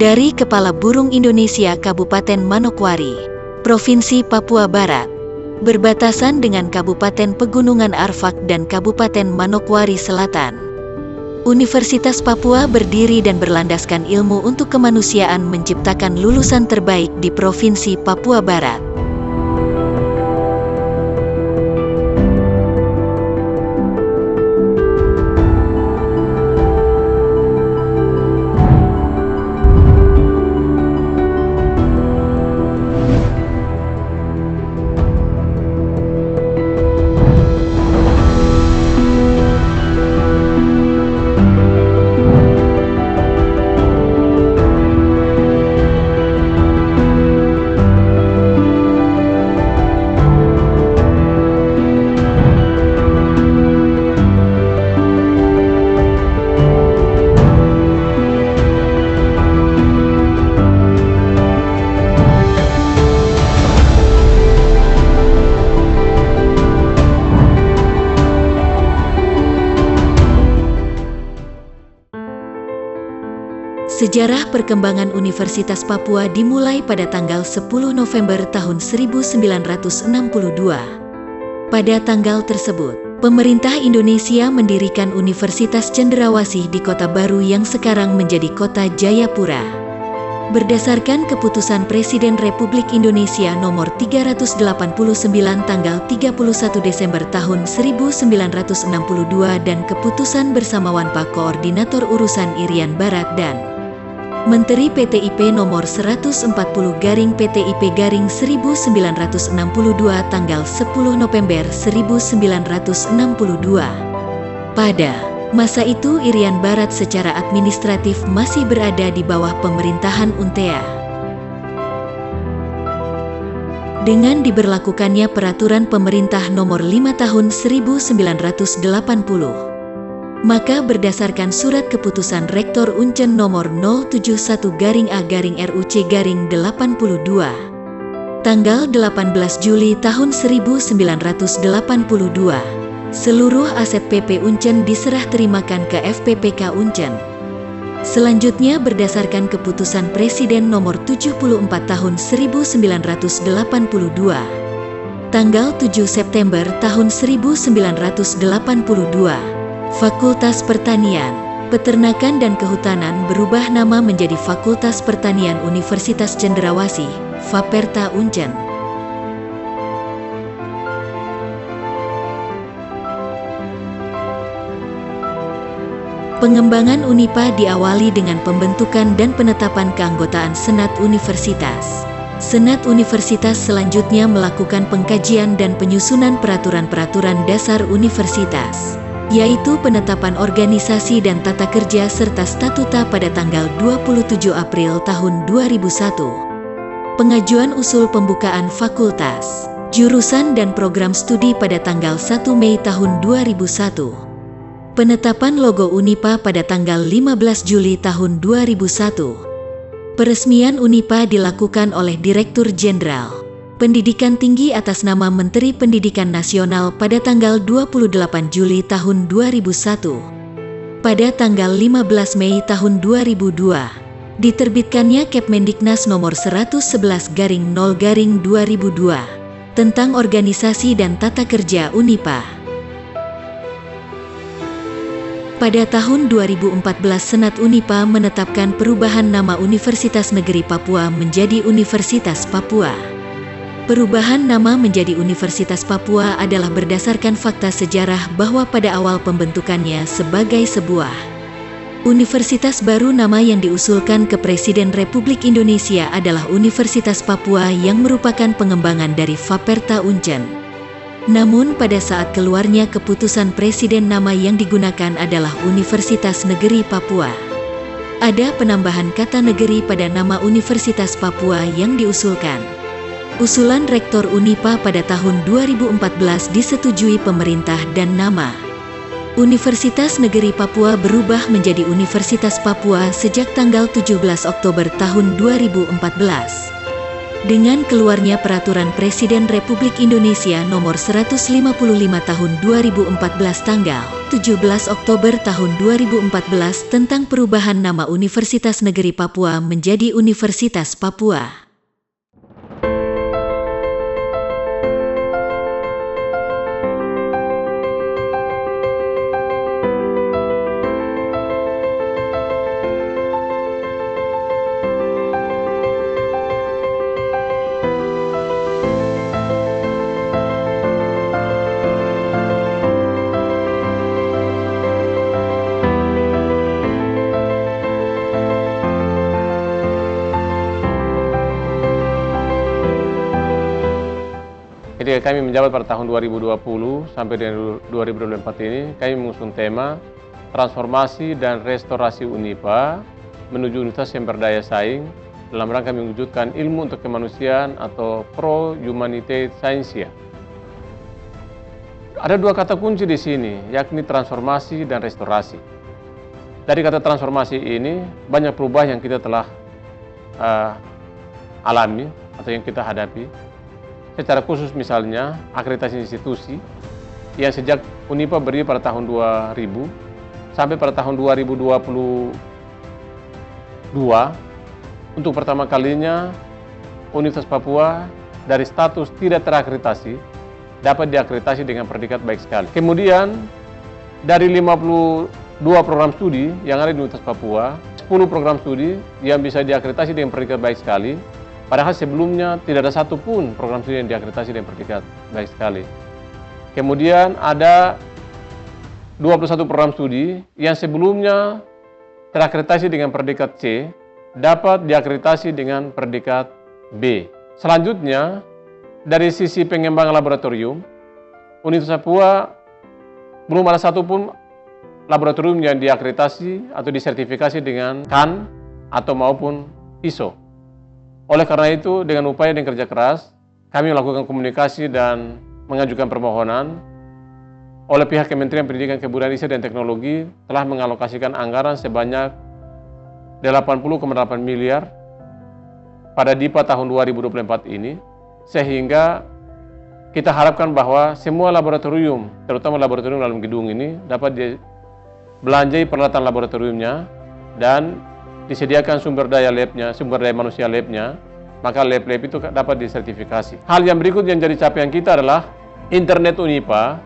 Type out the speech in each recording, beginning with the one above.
Dari Kepala Burung Indonesia Kabupaten Manokwari, Provinsi Papua Barat, berbatasan dengan Kabupaten Pegunungan Arfak dan Kabupaten Manokwari Selatan. Universitas Papua berdiri dan berlandaskan ilmu untuk kemanusiaan menciptakan lulusan terbaik di Provinsi Papua Barat. Sejarah perkembangan Universitas Papua dimulai pada tanggal 10 November tahun 1962. Pada tanggal tersebut, pemerintah Indonesia mendirikan Universitas Cendrawasih di Kota Baru yang sekarang menjadi Kota Jayapura. Berdasarkan keputusan Presiden Republik Indonesia nomor 389 tanggal 31 Desember tahun 1962 dan keputusan bersama Wanpa Koordinator Urusan Irian Barat dan Menteri PTIP nomor 140/PTIP/1962 tanggal 10 November 1962. Pada masa itu Irian Barat secara administratif masih berada di bawah pemerintahan UNTEA. Dengan diberlakukannya Peraturan Pemerintah Nomor 5 Tahun 1980. Maka berdasarkan surat keputusan Rektor Uncen nomor 071/A/RUC/82 tanggal 18 Juli tahun 1982, seluruh aset PP Uncen diserah terimakan ke FPPK Uncen. Selanjutnya berdasarkan keputusan Presiden nomor 74 tahun 1982 tanggal 7 September tahun 1982, Fakultas Pertanian, Peternakan dan Kehutanan berubah nama menjadi Fakultas Pertanian Universitas Cendrawasih, Faperta Uncen. Pengembangan Unipa diawali dengan pembentukan dan penetapan keanggotaan Senat Universitas. Senat Universitas selanjutnya melakukan pengkajian dan penyusunan peraturan-peraturan dasar universitas, yaitu penetapan organisasi dan tata kerja serta statuta pada tanggal 27 April tahun 2001. Pengajuan usul pembukaan fakultas, jurusan dan program studi pada tanggal 1 Mei tahun 2001. Penetapan logo Unipa pada tanggal 15 Juli tahun 2001. Peresmian Unipa dilakukan oleh Direktur Jenderal Pendidikan Tinggi atas nama Menteri Pendidikan Nasional pada tanggal 28 Juli tahun 2001. Pada tanggal 15 Mei tahun 2002, diterbitkannya Kepmendiknas nomor 111/0/2002 tentang organisasi dan tata kerja Unipa. Pada tahun 2014 Senat Unipa menetapkan perubahan nama Universitas Negeri Papua menjadi Universitas Papua. Perubahan nama menjadi Universitas Papua adalah berdasarkan fakta sejarah bahwa pada awal pembentukannya sebagai sebuah universitas baru, nama yang diusulkan ke Presiden Republik Indonesia adalah Universitas Papua yang merupakan pengembangan dari Faperta Uncen. Namun pada saat keluarnya keputusan Presiden, nama yang digunakan adalah Universitas Negeri Papua. Ada penambahan kata negeri pada nama Universitas Papua yang diusulkan. Usulan Rektor Unipa pada tahun 2014 disetujui pemerintah dan nama Universitas Negeri Papua berubah menjadi Universitas Papua sejak tanggal 17 Oktober tahun 2014. Dengan keluarnya Peraturan Presiden Republik Indonesia Nomor 155 Tahun 2014 tanggal 17 Oktober tahun 2014 tentang perubahan nama Universitas Negeri Papua menjadi Universitas Papua. Ketika kami menjabat pada tahun 2020 sampai dengan 2024 ini, kami mengusung tema transformasi dan restorasi UNIPA menuju universitas yang berdaya saing dalam rangka mewujudkan ilmu untuk kemanusiaan atau Pro Humanitate Scientia. Ada dua kata kunci di sini, yakni transformasi dan restorasi. Dari kata transformasi ini, banyak perubahan yang kita telah alami atau yang kita hadapi. Secara khusus misalnya, akreditasi institusi yang sejak UNIPA berdiri pada tahun 2000 sampai pada tahun 2022, untuk pertama kalinya Universitas Papua dari status tidak terakreditasi dapat diakreditasi dengan predikat baik sekali. Kemudian dari 52 program studi yang ada di Universitas Papua, 10 program studi yang bisa diakreditasi dengan predikat baik sekali. Padahal sebelumnya tidak ada satupun program studi yang diakreditasi dengan predikat baik sekali. Kemudian ada 21 program studi yang sebelumnya terakreditasi dengan predikat C, dapat diakreditasi dengan predikat B. Selanjutnya, dari sisi pengembangan laboratorium, Universitas Papua belum ada satupun laboratorium yang diakreditasi atau disertifikasi dengan CAN atau maupun ISO. Oleh karena itu, dengan upaya dan kerja keras, kami melakukan komunikasi dan mengajukan permohonan oleh pihak Kementerian Pendidikan, Kebudayaan, Riset, dan Teknologi telah mengalokasikan anggaran sebanyak 80,8 miliar pada DIPA tahun 2024 ini, sehingga kita harapkan bahwa semua laboratorium, terutama laboratorium dalam gedung ini, dapat dibelanjai peralatan laboratoriumnya dan disediakan sumber daya labnya, sumber daya manusia labnya, maka lab-lab itu dapat disertifikasi. Hal yang berikut yang jadi capaian kita adalah internet UNIPA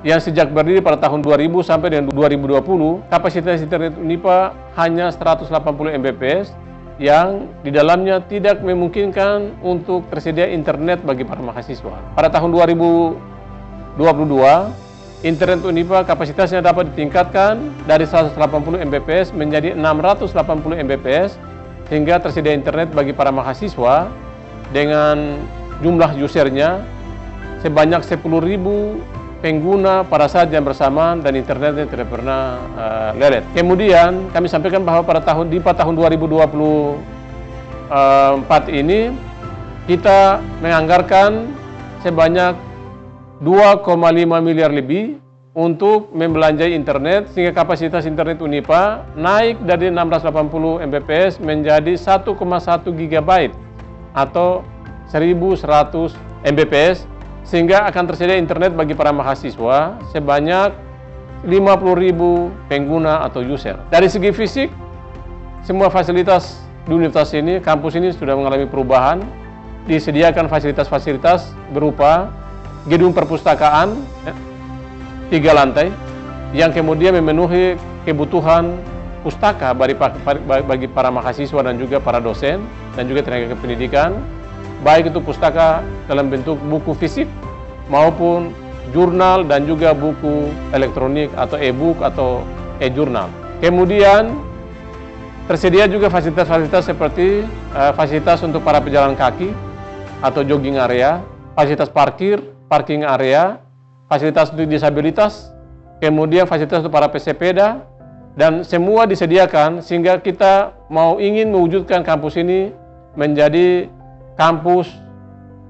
yang sejak berdiri pada tahun 2000 sampai dengan 2020, kapasitas internet UNIPA hanya 180 Mbps yang di dalamnya tidak memungkinkan untuk tersedia internet bagi para mahasiswa. Pada tahun 2022, internet UNIPA kapasitasnya dapat ditingkatkan dari 180 Mbps menjadi 680 Mbps sehingga tersedia internet bagi para mahasiswa dengan jumlah usernya sebanyak 10.000 pengguna pada saat yang bersamaan dan internetnya tidak pernah lelet. Kemudian kami sampaikan bahwa pada DIPA tahun 2024 ini kita menganggarkan sebanyak 2,5 miliar lebih untuk membelanjai internet sehingga kapasitas internet UNIPA naik dari 680 Mbps menjadi 1,1 GB atau 1100 Mbps sehingga akan tersedia internet bagi para mahasiswa sebanyak 50.000 pengguna atau user. Dari segi fisik, semua fasilitas di universitas ini, kampus ini sudah mengalami perubahan, disediakan fasilitas-fasilitas berupa gedung perpustakaan 3 lantai yang kemudian memenuhi kebutuhan pustaka bagi para mahasiswa dan juga para dosen dan juga tenaga pendidikan, baik itu pustaka dalam bentuk buku fisik maupun jurnal dan juga buku elektronik atau e-book atau e-jurnal. Kemudian tersedia juga fasilitas-fasilitas seperti fasilitas untuk para pejalan kaki atau jogging area, fasilitas parking area, fasilitas untuk disabilitas, kemudian fasilitas untuk para pesepeda, dan semua disediakan sehingga kita ingin mewujudkan kampus ini menjadi kampus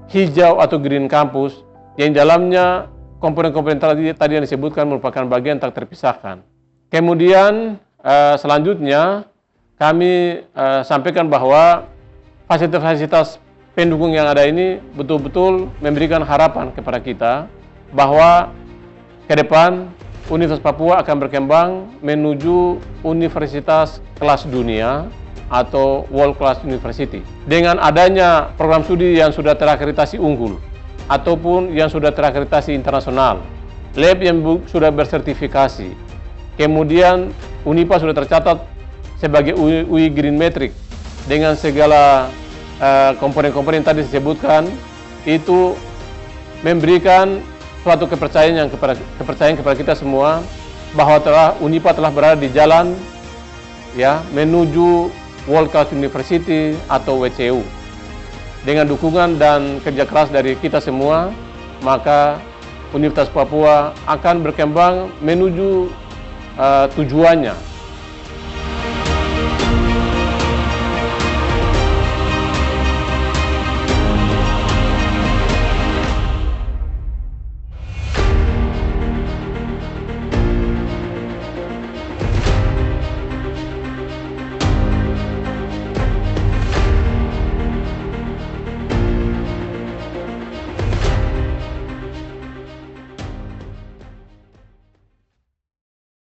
hijau atau green campus yang dalamnya komponen-komponen tadi yang disebutkan merupakan bagian tak terpisahkan. Kemudian selanjutnya kami sampaikan bahwa fasilitas-fasilitas pendukung yang ada ini betul-betul memberikan harapan kepada kita bahwa ke depan Universitas Papua akan berkembang menuju universitas kelas dunia atau World Class University. Dengan adanya program studi yang sudah terakreditasi unggul ataupun yang sudah terakreditasi internasional, lab yang sudah bersertifikasi, kemudian Unipa sudah tercatat sebagai UI Green Metric dengan segala komponen-komponen yang tadi disebutkan, itu memberikan suatu kepercayaan kepada kita semua bahwa Unipa telah berada di jalan ya menuju World Class University atau WCU. Dengan dukungan dan kerja keras dari kita semua, maka Universitas Papua akan berkembang menuju tujuannya,